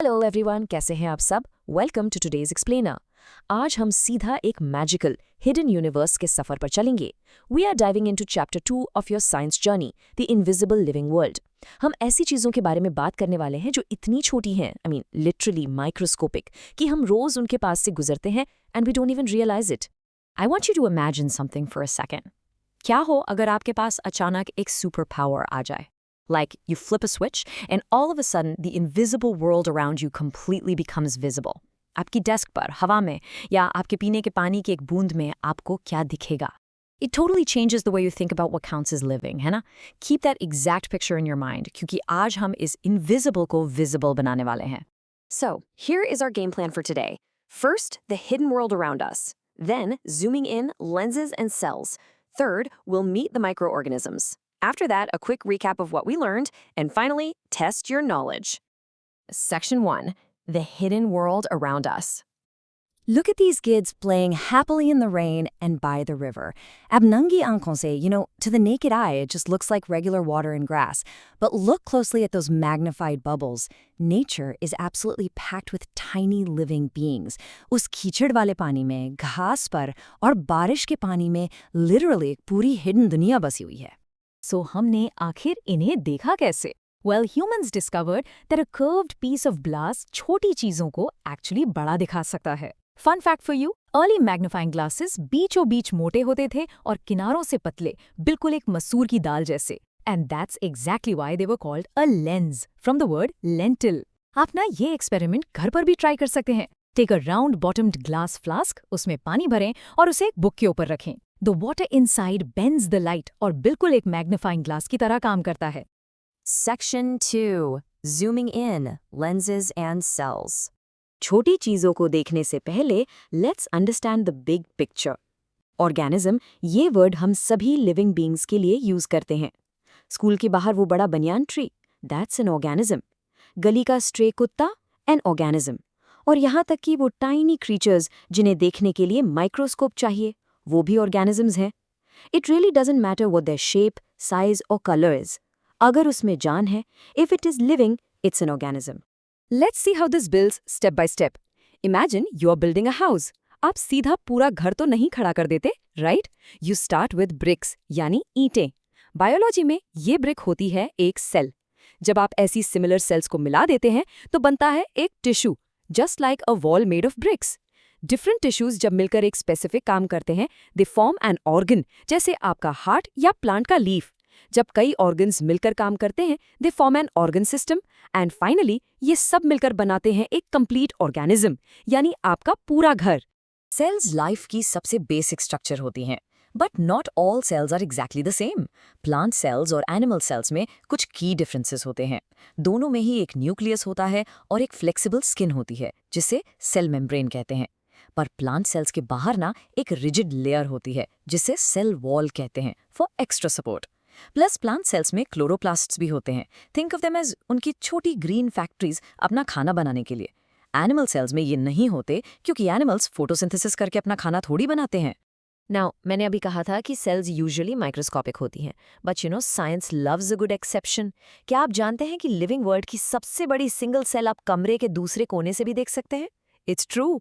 Hello everyone, कैसे हैं आप सब। Welcome to today's explainer. आज हम सीधा एक मैजिकल हिडन यूनिवर्स के सफर पर चलेंगे। We are diving into chapter 2 of your science journey, the invisible living world. हम ऐसी चीजों के बारे में बात करने वाले हैं जो इतनी छोटी हैं, लिटरली माइक्रोस्कोपिक, कि हम रोज उनके पास से गुजरते हैं and we don't even realise it. I want you to imagine something for a second. क्या हो अगर आपके पास अचानक एक सुपर पावर आ जाए? Like you flip a switch and all of a sudden the invisible world around you completely becomes visible. आपकी desk पर, हवा में या आपके पीने के पानी की एक बूंद में आपको क्या दिखेगा? It totally changes the way you think about what counts as living, है ना? Keep that exact picture in your mind क्योंकि आज हम इस invisible को visible बनाने वाले हैं. So, here is our game plan for today. First, the hidden world around us. Then, zooming in, lenses and cells. Third, we'll meet the microorganisms. After that, a quick recap of what we learned, and finally, test your knowledge. Section 1. The hidden world around us. Look at these kids playing happily in the rain and by the river. Ab nangi aankhon se, to the naked eye, it just looks like regular water and grass. But look closely at those magnified bubbles. Nature is absolutely packed with tiny living beings. Us कीचड़ वाले पानी में, घास पर और बारिश के पानी में literally एक पूरी hidden दुनिया बसी हुई है. So, हमने आखिर इन्हें देखा कैसे? Well, humans discovered that a curved piece of glass छोटी चीजों को actually बड़ा दिखा सकता है. Fun fact for you, early magnifying glasses बीचों बीच मोटे होते थे और किनारों से पतले, बिल्कुल एक मसूर की दाल जैसे. And that's exactly why they were called a lens, from the word lentil. आप ना ये एक्सपेरिमेंट घर पर भी ट्राई कर सकते हैं. Take a round bottomed glass flask, उसमें पानी भरें और उसे एक बुक के ऊपर रखें. The water inside bends the light और बिल्कुल एक मैग्नीफाइंग ग्लास की तरह काम करता है. Section 2. Zooming in, lenses and cells. छोटी चीजों को देखने से पहले let's understand the big picture. Organism, ये वर्ड हम सभी लिविंग बींग्स के लिए यूज करते हैं. स्कूल के बाहर वो बड़ा banyan tree, that's an organism. गली का स्ट्रे कुत्ता, an organism. और यहाँ तक कि वो टाइनी क्रीचर्स जिन्हें देखने के लिए माइक्रोस्कोप चाहिए, वो भी ऑर्गेनिजम्स हैं. It really doesn't matter what their shape, size और कलर इज. अगर उसमें जान है, if it is living, it's an organism. Let's see how this builds step by step. Imagine you are building a house. आप सीधा पूरा घर तो नहीं खड़ा कर देते, right? You start with bricks, यानी ईंटें. बायोलॉजी में ये ब्रिक होती है एक सेल. जब आप ऐसी सिमिलर सेल्स को मिला देते हैं तो बनता है एक tissue, just like a wall made of BRICS. Different tissues जब मिलकर एक स्पेसिफिक काम करते हैं, दे फॉर्म एन ऑर्गन, जैसे आपका हार्ट या प्लांट का लीफ. जब कई ऑर्गन्स मिलकर काम करते हैं, they form an organ system. And finally ये सब मिलकर बनाते हैं एक कंप्लीट ऑर्गेनिज्म, यानी आपका पूरा घर. सेल्स लाइफ की सबसे बेसिक स्ट्रक्चर होती हैं, but not all cells are exactly the same. Plant cells और एनिमल सेल्स में कुछ की डिफरेंसेस होते हैं. दोनों में ही एक न्यूक्लियस होता है और एक फ्लेक्सिबल स्किन होती है, जिसे सेल मेम्ब्रेन कहते हैं. पर प्लांट सेल्स के बाहर ना एक रिजिड लेयर होती है, जिसे सेल वॉल कहते हैं, for extra support. Plus plant cells में क्लोरोप्लास्ट्स भी होते हैं. थिंक ऑफ देम एज उनकी छोटी ग्रीन फैक्ट्रीज अपना खाना बनाने के लिए. एनिमल सेल्स में ये नहीं होते क्योंकि एनिमल्स फोटोसिंथेसिस करके अपना खाना थोड़ी बनाते हैं. नाउ, मैंने अभी कहा था कि सेल्स यूजुअली माइक्रोस्कोपिक होती हैं, but science loves a good exception. क्या आप जानते हैं कि लिविंग वर्ल्ड की सबसे बड़ी सिंगल सेल आप कमरे के दूसरे कोने से भी देख सकते हैं? It's true.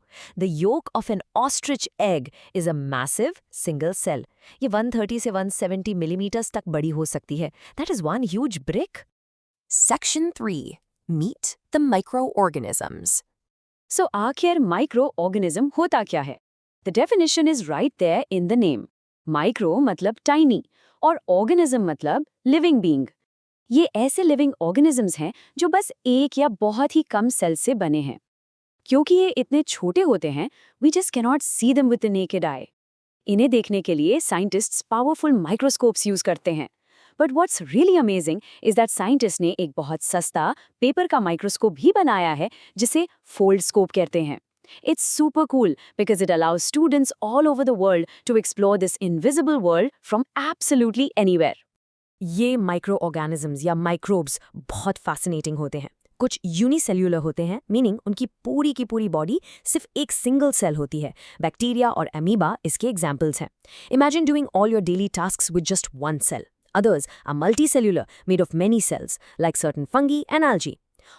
The yolk of an ostrich egg is a massive single cell. ये 130 से 170 millimeters तक बड़ी हो सकती है. That is one huge brick. Section 3. Meet the microorganisms. So, आखिर microorganism होता क्या है? The definition is right there in the name. Micro मतलब tiny और organism मतलब living being. ये ऐसे living organisms हैं जो बस एक या बहुत ही कम सेल से बने हैं. क्योंकि ये इतने छोटे होते हैं, we just cannot see them with the naked eye. इन्हें देखने के लिए साइंटिस्ट्स पावरफुल माइक्रोस्कोप्स यूज करते हैं. But what's really amazing is that scientist ने एक बहुत सस्ता पेपर का माइक्रोस्कोप भी बनाया है, जिसे फोल्ड स्कोप कहते हैं. It's super cool because it allows students all over the world to explore this invisible world from absolutely anywhere. ये माइक्रोऑर्गेनिजम्स या माइक्रोब्स बहुत फैसिनेटिंग होते हैं. कुछ यूनिसेल्यूलर होते हैं, मीनिंग उनकी पूरी की पूरी बॉडी सिर्फ एक सिंगल सेल होती है. बैक्टीरिया और अमीबा इसके एग्जाम्पल्स हैं. Imagine doing all your daily tasks with just one cell. Others are multicellular, made of many cells, like certain fungi and algae.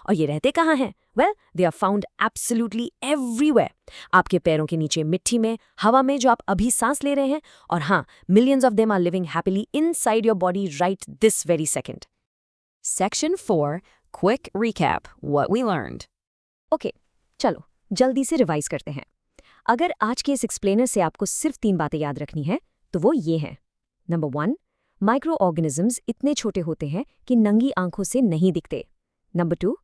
और ये रहते कहाँ हैं? Well, they are found absolutely everywhere. आपके पैरों के नीचे मिट्टी में, हवा में जो आप अभी सांस ले रहे हैं, और हाँ, millions of them are living happily inside your body right this very second. Section 4 Quick Recap What We Learned। Okay, चलो जल्दी से रिवाइज करते हैं। अगर आज के इस एक्सप्लेनर से आपको सिर्फ 3 बातें याद रखनी है तो वो ये हैं। नंबर 1, माइक्रो ऑर्गेनिजम्स इतने छोटे होते हैं कि नंगी आंखों से नहीं दिखते। Number 2,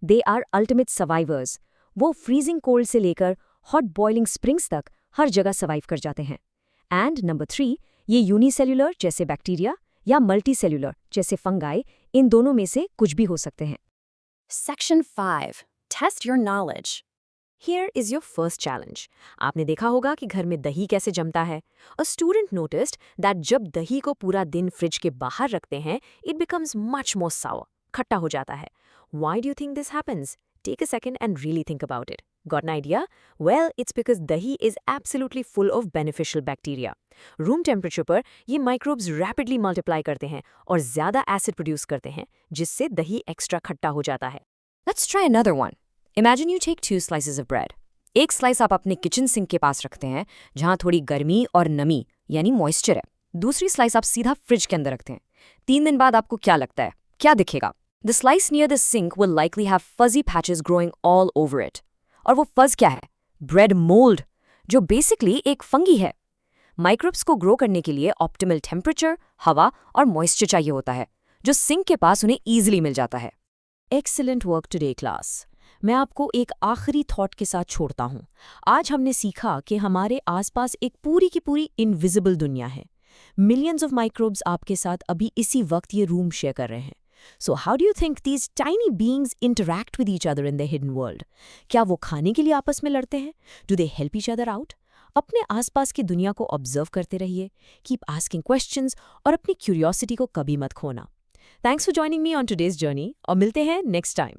they are ultimate survivors. वो फ्रीजिंग कोल्ड से लेकर हॉट बॉइलिंग स्प्रिंग्स तक हर जगह सर्वाइव कर जाते हैं। एंड नंबर 3, ये यूनिसेल्युलर जैसे बैक्टीरिया या मल्टीसेल्युलर जैसे फंगाई, इन दोनों में से कुछ भी हो सकते हैं। Section 5. Test your knowledge. Here is your first challenge. आपने देखा होगा कि घर में दही कैसे जमता है। A student noticed that जब दही को पूरा दिन फ्रिज के बाहर रखते हैं, it becomes much more sour. खट्टा हो जाता है। Why do you think this happens? Take a second and really think about it. Got an idea? Well, it's because dahi is absolutely full of beneficial bacteria. Room temperature पर ये microbes rapidly multiply करते हैं और ज़्यादा acid produce करते हैं, जिससे दही extra खट्टा हो जाता है। Let's try another one. Imagine you take 2 slices of bread. एक स्लाइस आप अपने किचन सिंक के पास रखते हैं, जहां थोड़ी गर्मी और नमी यानी मॉइस्चर है। दूसरी स्लाइस आप सीधा फ्रिज के अंदर रखते हैं। 3 दिन बाद आपको क्या लगता है, क्या दिखेगा? The slice near the sink will likely have fuzzy patches growing all over it. और वो फज क्या है? ब्रेड मोल्ड, जो बेसिकली एक फंगी है। माइक्रोब्स को ग्रो करने के लिए ऑप्टिमल टेम्परेचर, हवा और मॉइस्चर चाहिए होता है, जो सिंक के पास उन्हें ईजिली मिल जाता है। Excellent work today class. मैं आपको एक आखिरी थॉट के साथ छोड़ता हूँ। आज हमने सीखा कि हमारे आसपास एक पूरी की पूरी इनविजिबल दुनिया है। मिलियंस ऑफ माइक्रोब्स आपके साथ अभी इसी वक्त ये रूम शेयर कर रहे हैं। So how do you think these tiny beings interact with each other in their hidden world? क्या वो खाने के लिए आपस में लड़ते हैं? Do they help each other out? अपने आसपास की दुनिया को ऑब्जर्व करते रहिए, कीप आस्किंग क्वेश्चंस और अपनी क्यूरियोसिटी को कभी मत खोना। Thanks for joining me on today's journey और मिलते हैं नेक्स्ट टाइम।